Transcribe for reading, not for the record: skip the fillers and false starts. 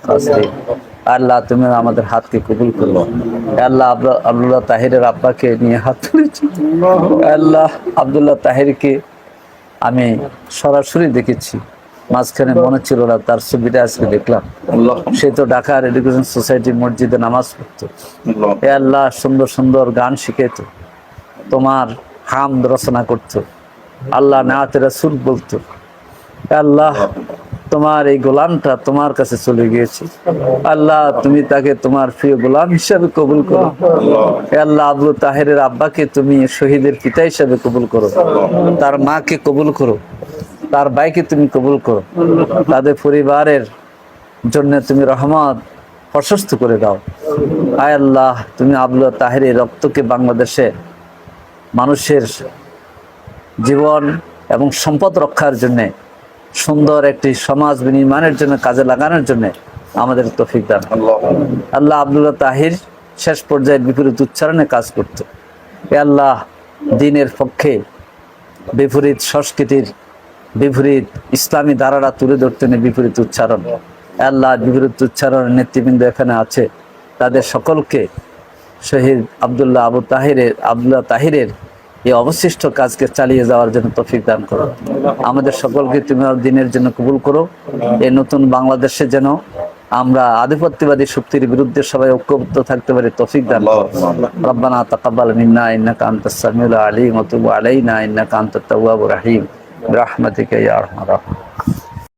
খাসিরিন। আল্লাহ তুমি আমাদের হাতকে কবুল করো। আল্লাহ আব্দুল্লাহ তাহিরের আব্বাকে নিয়ে হাত তুলেছি। আল্লাহ আব্দুল্লাহ তাহিরকে আমি সরাসরি দেখেছি, মাঝখানে মনে ছিল না, তার ছবিটা আজকে দেখলাম। সে তো ঢাকার এডুকেশন সোসাইটি মসজিদে নামাজ পড়তো। এ আল্লাহ সুন্দর সুন্দর গান শিখাইতো, তোমার হামদ রচনা করতো, আল্লাহ নাতে রাসূল বলতো। আল্লাহ তোমার এই গোলামটা তোমার কাছে চলে গিয়েছে, আল্লাহ তুমি তাকে তোমার প্রিয় গোলাম হিসাবে কবুল করো। আল্লাহ আব্দুল তাহেরের আব্বাকে তুমি শহীদের পিতা হিসাবে কবুল করো, তার মাকে কবুল করো, তার ভাইকে তুমি কবুল করো, তাদের পরিবারের জন্য তুমি রহমত প্রশস্ত করে দাও। আয় আল্লাহ তুমি আব্দুল তাহেরের রক্তকে বাংলাদেশে মানুষের জীবন এবং সম্পদ রক্ষার জন্য, সুন্দর একটি সমাজ বিনির্মাণের জন্য কাজে লাগানোর জন্য আমাদের তৌফিক দান। আল্লাহ আব্দুল্লাহ তাহির শেষ পর্যায়ে বিপরীত উচ্চারণে কাজ করত। আল্লাহ দ্বীনের পক্ষে বিপরীত সংস্কৃতির বিপরীত ইসলামী ধারাটা তুলে ধরতেন, বিপরীত উচ্চারণ। আল্লাহ বিপরীত উচ্চারণের নেতৃবৃন্দ এখানে আছে, তাদের সকলকে শহীদ আব্দুল্লাহ তাহিরের এই অবশিষ্ট কাজকে চালিয়ে যাওয়ার জন্য তৌফিক দান করো। আমাদের সকলকে তুমি দ্বীনের জন্য কবুল করো। এই নতুন বাংলাদেশে যেন আমরা আধিপত্যবাদী শক্তির বিরুদ্ধে সবাই ঐক্যবদ্ধ থাকতে পারি, তৌফিক দান করো। রব্বানা তাকাব্বাল মিন্না ইন্নাকা আনতাস সামিউল আলিম ওয়া তুব আলাইনা ইন্নাকা আনতাত তাওয়াবুর রহিম বিরহমাতিকা ইয়া আরহামার রাহিমিন।